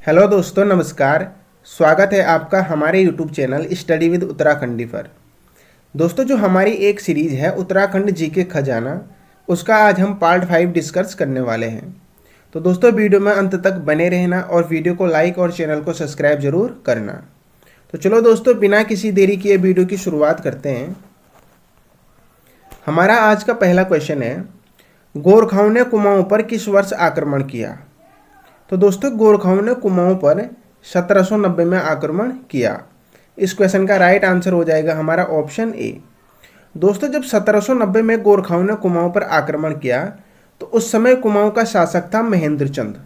Hello दोस्तों, नमस्कार। स्वागत है आपका हमारे YouTube channel study with Uttarakhandi पर। दोस्तों, जो हमारी एक सीरीज है उत्तराखंड जीके खजाना, उसका आज हम पार्ट 5 डिस्कस करने वाले हैं। तो दोस्तों, वीडियो में अंत तक बने रहना और वीडियो को लाइक और चैनल को सब्सक्राइब जरूर करना। तो चलो दोस्तों, बिना किसी देरी किए वीडियो की शुरुआत करते हैं। हमारा आज का पहला क्वेश्चन है, गोरखाओं ने कुमाऊं पर किस वर्ष आक्रमण किया? तो दोस्तों, गोरखाओं ने कुमाऊं पर 1790 में आक्रमण किया। इस क्वेश्चन का राइट आंसर हो जाएगा हमारा ऑप्शन ए। दोस्तों, जब 1790 में गोरखाओं ने कुमाऊं पर आक्रमण किया तो उस समय कुमाऊं का शासक था महेंद्र चंद।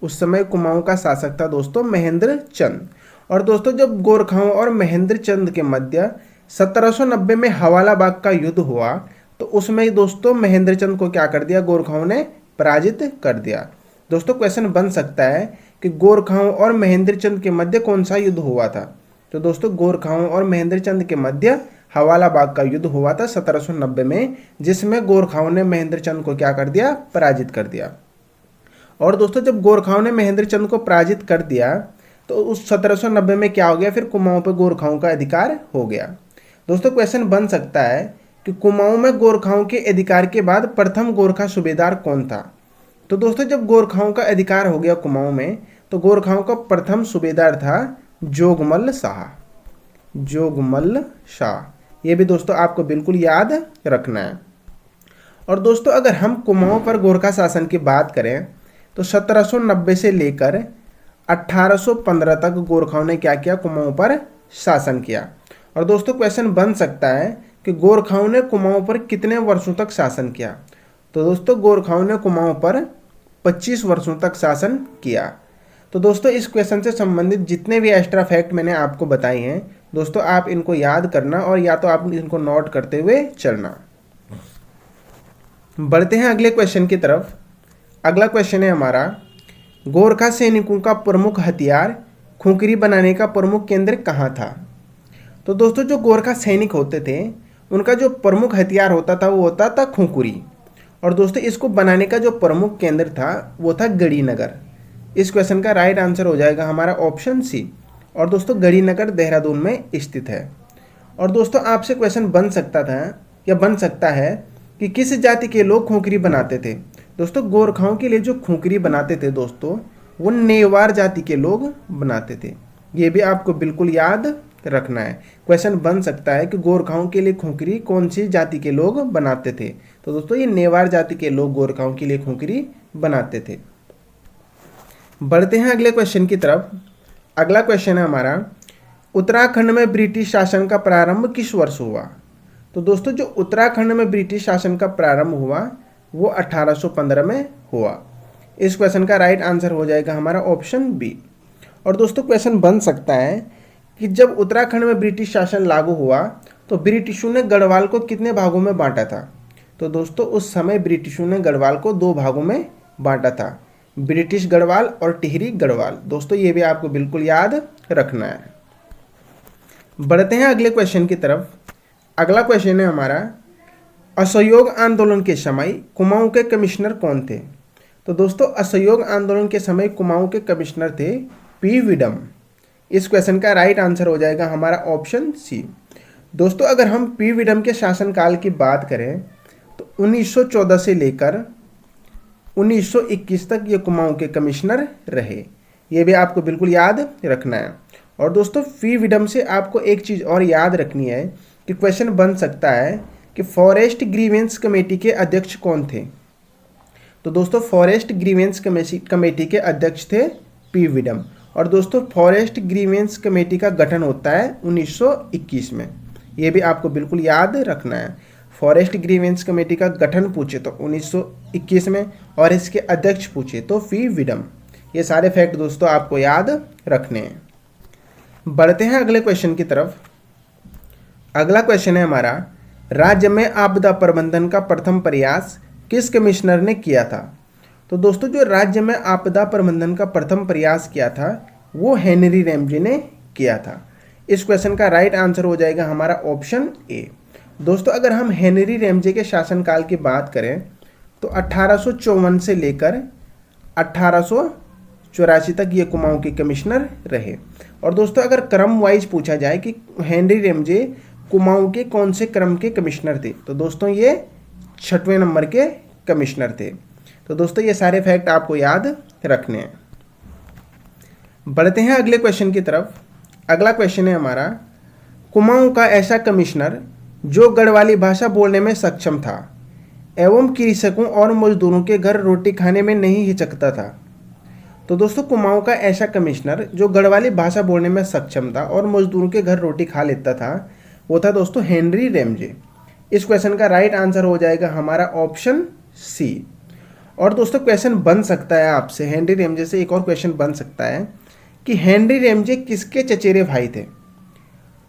उस समय कुमाऊं का शासक था दोस्तों महेंद्र चंद। और दोस्तों, जब गोरखाओं और महेंद्र चंद के मध्य 1790 में हवाला बाग का युद्ध हुआ तो उसमें दोस्तों महेंद्र चंद को क्या कर दिया? गोरखाओं ने पराजित कर दिया। दोस्तों, क्वेश्चन बन सकता है कि गोरखाओं और महेंद्र चंद के मध्य कौन सा युद्ध हुआ था? तो दोस्तों, गोरखाओं और महेंद्र चंद के मध्य हवाला बाग का युद्ध हुआ था 1790 में, जिसमें गोरखाओं ने महेंद्र चंद को क्या कर दिया? पराजित कर दिया। और दोस्तों, जब गोरखाओं ने महेंद्र चंद को पराजित कर दिया तो उस 1790 में क्या हो गया? फिर कुमाऊं पर गोरखाओं का अधिकार हो गया। दोस्तों, क्वेश्चन बन सकता है कि कुमाऊं में गोरखाओं के अधिकार के बाद प्रथम गोरखा सूबेदार कौन था? तो दोस्तों, जब गोरखाओं का अधिकार हो गया कुमाऊं में तो गोरखाओं का प्रथम सूबेदार था जोगमल शाह। जोगमल शाह, ये भी दोस्तों आपको बिल्कुल याद रखना है। और दोस्तों, अगर हम कुमाऊं पर गोरखा शासन की बात करें तो 1790 से लेकर 1815 तक गोरखाओं ने क्या किया? कुमाऊं पर शासन किया। और दोस्तों, क्वेश्चन बन सकता है कि गोरखाओं ने कुमाऊं पर कितने वर्षों तक शासन किया? तो दोस्तों, गोरखाओं ने कुमाऊं पर 25 वर्षों तक शासन किया। तो दोस्तों, इस क्वेश्चन से संबंधित जितने भी एक्स्ट्रा फैक्ट मैंने आपको बताए हैं दोस्तों, आप इनको याद करना और या तो आप इनको नोट करते हुए चलना। बढ़ते हैं अगले क्वेश्चन की तरफ। अगला क्वेश्चन है हमारा, गोरखा सैनिकों का प्रमुख हथियार खुंकरी बनाने का प्रमुख केंद्र कहाँ था? तो दोस्तों, जो गोरखा सैनिक होते थे उनका जो प्रमुख हथियार होता था वो होता था खुंकुरी। और दोस्तों, इसको बनाने का जो प्रमुख केंद्र था वो था गढ़ीनगर। इस क्वेश्चन का राइट आंसर हो जाएगा हमारा ऑप्शन सी। और दोस्तों, गढ़ीनगर देहरादून में स्थित है। और दोस्तों, आपसे क्वेश्चन बन सकता था या बन सकता है कि किस जाति के लोग खोखरी बनाते थे? दोस्तों, गोरखाओं के लिए जो खोखरी बनाते थे दोस्तों वो नेवार जाति के लोग बनाते थे। ये भी आपको बिल्कुल याद रखना है। क्वेश्चन बन सकता है कि गोरखाओं के लिए खोखरी कौन सी जाति के लोग बनाते थे? तो दोस्तों, ये नेवार जाति के लोग गोरखाओं के लिए खोखरी बनाते थे। बढ़ते हैं अगले क्वेश्चन की तरफ। अगला क्वेश्चन है हमारा, उत्तराखंड में ब्रिटिश शासन का प्रारंभ किस वर्ष हुआ? तो दोस्तों, जो उत्तराखंड में ब्रिटिश शासन का प्रारंभ हुआ वो 1815 में हुआ। इस क्वेश्चन का राइट आंसर हो जाएगा हमारा ऑप्शन बी। और दोस्तों, क्वेश्चन बन सकता है कि जब उत्तराखंड में ब्रिटिश शासन लागू हुआ तो ब्रिटिशों ने गढ़वाल को कितने भागों में बांटा था? तो दोस्तों, उस समय ब्रिटिशों ने गढ़वाल को 2 भागों में बांटा था, ब्रिटिश गढ़वाल और टिहरी गढ़वाल। दोस्तों, ये भी आपको बिल्कुल याद रखना है। बढ़ते हैं अगले क्वेश्चन की तरफ। अगला क्वेश्चन है हमारा, असहयोग आंदोलन के समय कुमाऊं के कमिश्नर कौन थे? तो दोस्तों, असहयोग आंदोलन के समय कुमाऊं के कमिश्नर थे पी विडम। इस क्वेश्चन का राइट आंसर हो जाएगा हमारा ऑप्शन सी। दोस्तों, अगर हम पी विडम के शासनकाल की बात करें तो 1914 से लेकर 1921 तक ये कुमाऊं के कमिश्नर रहे। ये भी आपको बिल्कुल याद रखना है। और दोस्तों, पी विडम से आपको एक चीज़ और याद रखनी है कि क्वेश्चन बन सकता है कि फॉरेस्ट ग्रीवेंस कमेटी के अध्यक्ष कौन थे? तो दोस्तों, फॉरेस्ट ग्रीवेंस कमेटी के अध्यक्ष थे पी विडम। और दोस्तों, फॉरेस्ट ग्रीवेंस कमेटी का गठन होता है 1921 में। ये भी आपको बिल्कुल याद रखना है। फॉरेस्ट ग्रीवेंस कमेटी का गठन पूछे तो 1921 में और इसके अध्यक्ष पूछे तो पी विडम। ये सारे फैक्ट दोस्तों आपको याद रखने हैं। बढ़ते हैं अगले क्वेश्चन की तरफ। अगला क्वेश्चन है हमारा, राज्य में आपदा प्रबंधन का प्रथम प्रयास किस कमिश्नर ने किया था? तो दोस्तों, जो राज्य में आपदा प्रबंधन का प्रथम प्रयास किया था वो हेनरी रैमजे ने किया था। इस क्वेश्चन का राइट आंसर हो जाएगा हमारा ऑप्शन ए। दोस्तों, अगर हम हेनरी रैमजे के शासनकाल की बात करें तो 1854 से लेकर 18 1984 तक ये कुमाऊं के कमिश्नर रहे। और दोस्तों अगर क्रम वाइज पूछा जाए कि हेनरी रैमजे कुमाऊं के कौन से क्रम के कमिश्नर थे, तो दोस्तों ये 6वें नंबर के कमिश्नर थे। तो दोस्तों ये सारे फैक्ट आपको याद रखने हैं। बढ़ते हैं अगले क्वेश्चन की तरफ। अगला क्वेश्चन है हमारा, कुमाऊं का ऐसा कमिश्नर जो गढ़वाली भाषा बोलने में सक्षम था एवं कृषकों और मजदूरों के घर रोटी खाने में नहीं हिचकता था। तो दोस्तों कुमाऊं का ऐसा कमिश्नर जो गढ़वाली भाषा बोलने में सक्षम था और मजदूरों के घर रोटी खा लेता था, वो था दोस्तों हेनरी रैमजे। इस क्वेश्चन का राइट आंसर हो जाएगा हमारा ऑप्शन सी। और दोस्तों क्वेश्चन बन सकता है आपसे, हेनरी रैमजे से एक और क्वेश्चन बन सकता है कि हेनरी रैमजे किसके चचेरे भाई थे।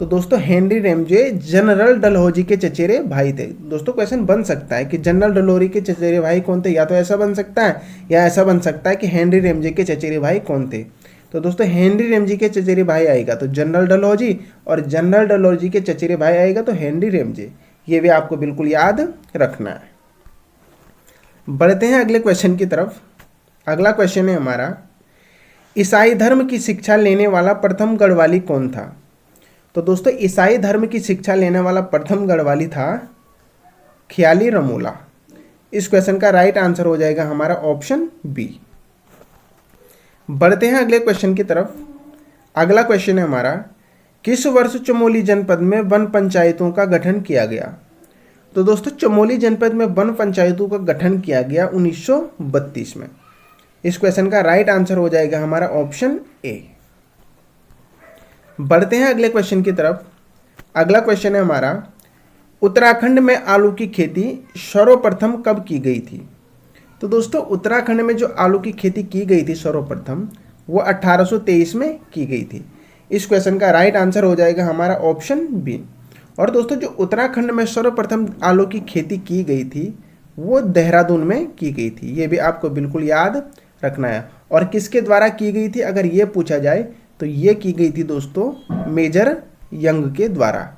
तो दोस्तों हेनरी रैमजे जनरल डलहौजी के चचेरे भाई थे। दोस्तों क्वेश्चन बन सकता है कि जनरल डलहौजी के चचेरे भाई कौन थे, या तो ऐसा बन सकता है या ऐसा बन सकता है कि हेनरी रैमजे के चचेरे भाई कौन थे। तो दोस्तों हेनरी रैमजे के चचेरे भाई आएगा तो जनरल डलहौजी, और जनरल डलहौजी के चचेरे भाई आएगा तो हेनरी रैमजे। ये भी आपको बिल्कुल याद रखना है। बढ़ते हैं अगले क्वेश्चन की तरफ। अगला क्वेश्चन है हमारा, ईसाई धर्म की शिक्षा लेने वाला प्रथम गढ़वाली कौन था। तो दोस्तों ईसाई धर्म की शिक्षा लेने वाला प्रथम गढ़वाली था ख्याली रमोला। इस क्वेश्चन का राइट आंसर हो जाएगा हमारा ऑप्शन बी। बढ़ते हैं अगले क्वेश्चन की तरफ। अगला क्वेश्चन है हमारा, किस वर्ष चमोली जनपद में वन पंचायतों का गठन किया गया। तो दोस्तों चमोली जनपद में वन पंचायतों का गठन किया गया 1932 में। इस क्वेश्चन का राइट आंसर हो जाएगा हमारा ऑप्शन ए। बढ़ते हैं अगले क्वेश्चन की तरफ। अगला क्वेश्चन है हमारा, उत्तराखंड में आलू की खेती सर्वप्रथम कब की गई थी। तो दोस्तों उत्तराखंड में जो आलू की खेती की गई थी सर्वप्रथम, वो 1823 में की गई थी। इस क्वेश्चन का राइट आंसर हो जाएगा हमारा ऑप्शन बी। और दोस्तों जो उत्तराखंड में सर्वप्रथम आलू की खेती की गई थी वो देहरादून में की गई थी। ये भी आपको बिल्कुल याद रखना है। और किसके द्वारा की गई थी अगर ये पूछा जाए तो ये की गई थी दोस्तों मेजर यंग के द्वारा।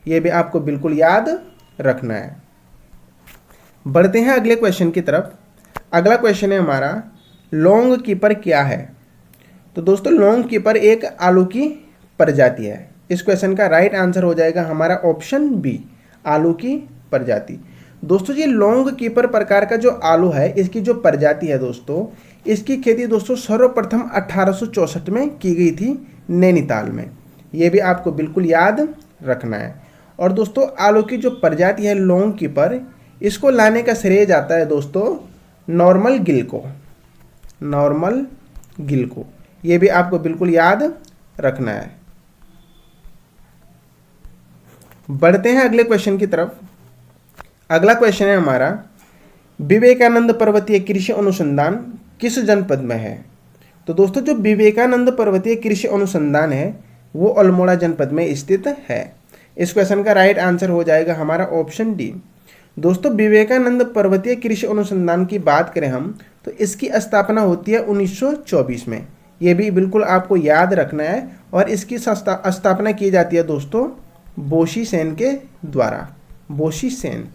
ये भी आपको बिल्कुल याद रखना है। बढ़ते हैं अगले क्वेश्चन की तरफ। अगला क्वेश्चन है हमारा, लॉन्ग कीपर क्या है। तो दोस्तों लॉन्ग कीपर एक आलू की प्रजाति है। इस क्वेश्चन का राइट आंसर हो जाएगा हमारा ऑप्शन बी, आलू की प्रजाति। दोस्तों ये लॉन्ग कीपर प्रकार का जो आलू है, इसकी जो प्रजाति है दोस्तों, इसकी खेती दोस्तों सर्वप्रथम 1864 में की गई थी नैनीताल में। ये भी आपको बिल्कुल याद रखना है। और दोस्तों आलू की जो प्रजाति है लॉन्ग कीपर, इसको लाने का श्रेय जाता है दोस्तों नॉर्मल गिल को। नॉर्मल गिल को, ये भी आपको बिल्कुल याद रखना है। बढ़ते हैं अगले क्वेश्चन की तरफ। अगला क्वेश्चन है हमारा, विवेकानंद पर्वतीय कृषि अनुसंधान किस जनपद में है। तो दोस्तों जो विवेकानंद पर्वतीय कृषि अनुसंधान है वो अल्मोड़ा जनपद में स्थित है। इस क्वेश्चन का राइट आंसर हो जाएगा हमारा ऑप्शन डी। दोस्तों विवेकानंद पर्वतीय कृषि अनुसंधान की बात करें हम तो इसकी स्थापना होती है 1924 में। ये भी बिल्कुल आपको याद रखना है। और इसकी स्थापना की जाती है दोस्तों बोशी सेन के द्वारा। बोशी सेन,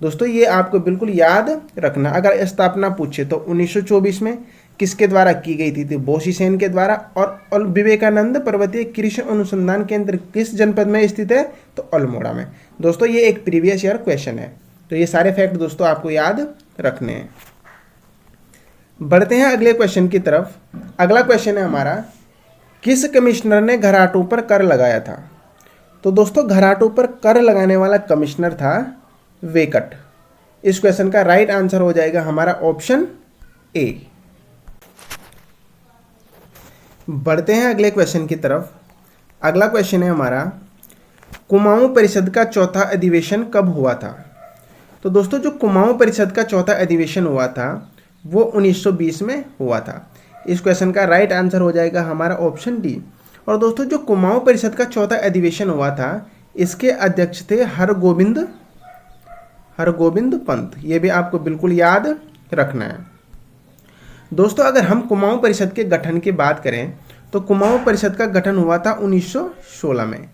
दोस्तों ये आपको बिल्कुल याद रखना। अगर स्थापना पूछे तो 1924 में किसके द्वारा की गई थी, तो बोशी सेन के द्वारा। और विवेकानंद पर्वतीय कृषि अनुसंधान केंद्र किस जनपद में स्थित है, तो अल्मोड़ा में। दोस्तों ये एक प्रीवियस ईयर क्वेश्चन है, तो ये सारे फैक्ट दोस्तों आपको याद रखने हैं। बढ़ते हैं अगले क्वेश्चन की तरफ। अगला क्वेश्चन है हमारा, किस कमिश्नर ने घराटों पर कर लगाया था। तो दोस्तों घराटों पर कर लगाने वाला कमिश्नर था वेकट। इस क्वेश्चन का राइट आंसर हो जाएगा हमारा ऑप्शन ए। बढ़ते हैं अगले क्वेश्चन की तरफ। अगला क्वेश्चन है हमारा, कुमाऊं परिषद का चौथा अधिवेशन कब हुआ था। तो दोस्तों जो कुमाऊं परिषद का चौथा अधिवेशन हुआ था वो 1920 में हुआ था। इस क्वेश्चन का राइट आंसर हो जाएगा हमारा ऑप्शन डी। और दोस्तों जो कुमाऊं परिषद का चौथा अधिवेशन हुआ था इसके अध्यक्ष थे हरगोविंद पंत। ये भी आपको बिल्कुल याद रखना है। दोस्तों अगर हम कुमाऊं परिषद के गठन की बात करें तो कुमाऊं परिषद का गठन हुआ था 1916 में।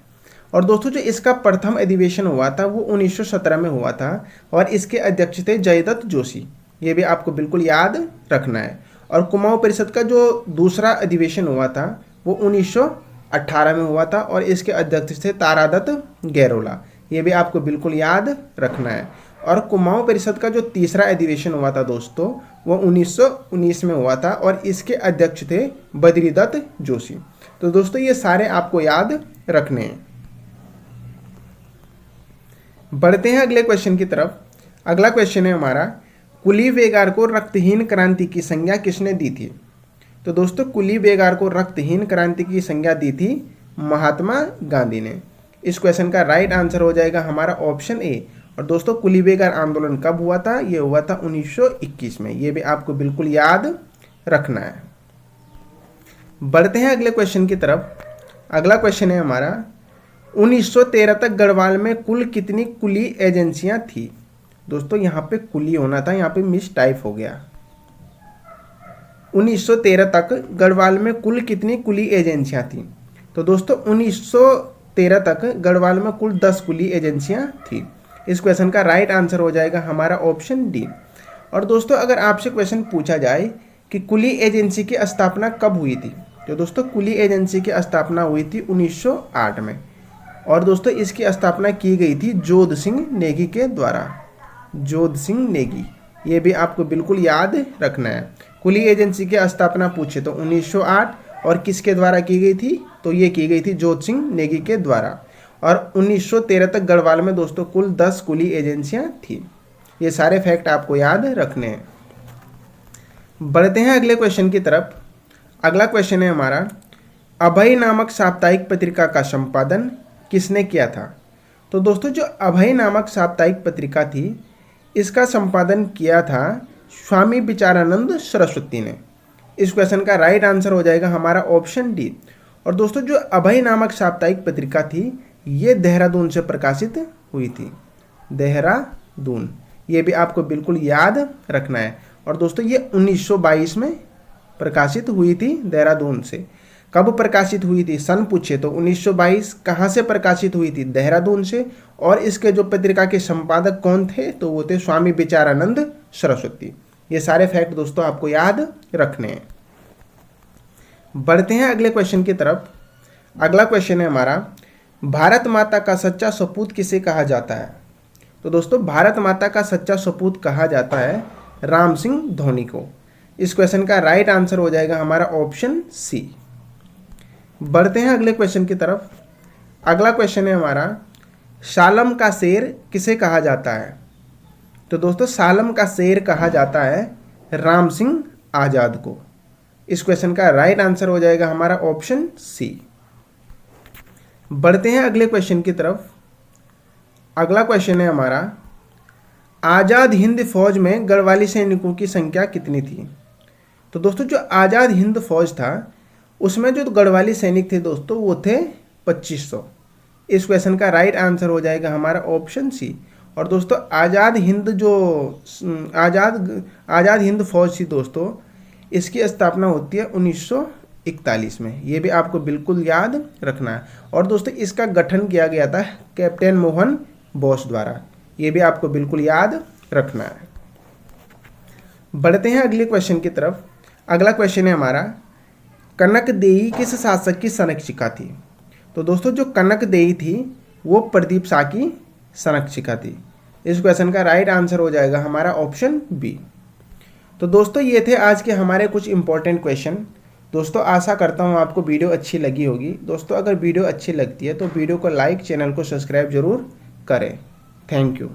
और दोस्तों जो इसका प्रथम अधिवेशन हुआ था वो 1917 में हुआ था और इसके अध्यक्ष थे जयदत्त जोशी। ये भी आपको बिल्कुल याद रखना है। और कुमाऊं परिषद का जो दूसरा अधिवेशन हुआ था वो 1918 में हुआ था और इसके अध्यक्ष थे तारादत्त गैरोला। ये भी आपको बिल्कुल याद रखना है। और कुमाऊं परिषद का जो तीसरा अधिवेशन हुआ था दोस्तों वो 1919 में हुआ था और इसके अध्यक्ष थे बद्रीदत्त जोशी। तो दोस्तों ये सारे आपको याद रखने हैं। बढ़ते हैं अगले क्वेश्चन की तरफ। अगला क्वेश्चन है हमारा, कुली बेगार को रक्तहीन क्रांति की संज्ञा किसने दी थी? तो दोस्तों कुली बेगार को रक्तहीन क्रांति की संज्ञा दी थी महात्मा गांधी ने। इस क्वेश्चन का राइट आंसर हो जाएगा हमारा ऑप्शन ए। और दोस्तों कुली बेगार आंदोलन कब हुआ था? ये हुआ था 1921 में। ये भी आपको बिल्कुल याद रखना है। बढ़ते हैं अगले क्वेश्चन की तरफ। अगला क्वेश्चन है हमारा, 1913 तक गढ़वाल में कुल कितनी कुली एजेंसियां थी? दोस्तों यहाँ पे कुली होना था, यहाँ पे मिस टाइप हो गया। 1913 तक गढ़वाल में कुल कितनी कुली एजेंसियां थी? तो दोस्तों 1913 तक गढ़वाल में कुल 10 कुली एजेंसियां थी। इस क्वेश्चन का राइट आंसर हो जाएगा हमारा ऑप्शन डी। और दोस्तों अगर आपसे क्वेश्चन पूछा जाए कि कुली एजेंसी की स्थापना कब हुई थी, तो दोस्तों कुली एजेंसी की स्थापना हुई थी 1908 में। और दोस्तों इसकी स्थापना की गई थी जोध सिंह नेगी के द्वारा। जोध सिंह नेगी, ये भी आपको बिल्कुल याद रखना है। कुली एजेंसी की स्थापना पूछे तो 1908 और किसके द्वारा की गई थी? तो ये की गई थी जोध सिंह नेगी के द्वारा। और 1913 तक गढ़वाल में दोस्तों कुल 10 कुली एजेंसियां थी। ये सारे फैक्ट आपको याद रखने हैं। बढ़ते हैं अगले क्वेश्चन की तरफ। अगला क्वेश्चन है हमारा, अभय नामक साप्ताहिक पत्रिका का संपादन किसने किया था? तो दोस्तों जो अभय नामक साप्ताहिक पत्रिका थी इसका संपादन किया था स्वामी विचारानंद सरस्वती ने। इस क्वेश्चन का राइट आंसर हो जाएगा हमारा ऑप्शन डी। और दोस्तों जो अभय नामक साप्ताहिक पत्रिका थी ये देहरादून से प्रकाशित हुई थी। देहरादून, ये भी आपको बिल्कुल याद रखना है। और दोस्तों ये 1922 में प्रकाशित हुई थी देहरादून से। कब प्रकाशित हुई थी सन पूछे तो 1922। कहाँ से प्रकाशित हुई थी? देहरादून से। और इसके जो पत्रिका के संपादक कौन थे? तो वो थे स्वामी विचारानंद सरस्वती। ये सारे फैक्ट दोस्तों आपको याद रखने हैं। बढ़ते हैं अगले क्वेश्चन की तरफ। अगला क्वेश्चन है हमारा, भारत माता का सच्चा सपूत किसे कहा जाता है? तो दोस्तों भारत माता का सच्चा सपूत कहा जाता है राम सिंह धोनी को। इस क्वेश्चन का राइट आंसर हो जाएगा हमारा ऑप्शन सी। बढ़ते हैं अगले क्वेश्चन की तरफ। अगला क्वेश्चन है हमारा, सालम का शेर किसे कहा जाता है? तो दोस्तों सालम का शेर कहा जाता है राम सिंह आज़ाद को। इस क्वेश्चन का राइट आंसर हो जाएगा हमारा ऑप्शन सी। बढ़ते हैं अगले क्वेश्चन की तरफ। अगला क्वेश्चन है हमारा, आज़ाद हिंद फौज में गढ़वाली सैनिकों की संख्या कितनी थी? तो दोस्तों जो आज़ाद हिंद फौज था उसमें जो गढ़वाली सैनिक थे दोस्तों वो थे 2500। इस क्वेश्चन का राइट आंसर हो जाएगा हमारा ऑप्शन सी। और दोस्तों आज़ाद हिंद फौज थी दोस्तों, इसकी स्थापना होती है 1941 में। ये भी आपको बिल्कुल याद रखना है। और दोस्तों इसका गठन किया गया था कैप्टन मोहन बोस द्वारा। ये भी आपको बिल्कुल याद रखना है। बढ़ते हैं अगले क्वेश्चन की तरफ। अगला क्वेश्चन है हमारा, कनक देई किस शासक की संरक्षिका थी? तो दोस्तों जो कनक देई थी वो प्रदीप शाह की संरक्षिका थी। इस क्वेश्चन का राइट आंसर हो जाएगा हमारा ऑप्शन बी। तो दोस्तों ये थे आज के हमारे कुछ इंपॉर्टेंट क्वेश्चन। दोस्तों आशा करता हूँ आपको वीडियो अच्छी लगी होगी। दोस्तों अगर वीडियो अच्छी लगती है तो वीडियो को लाइक, चैनल को सब्सक्राइब जरूर करें। Thank you.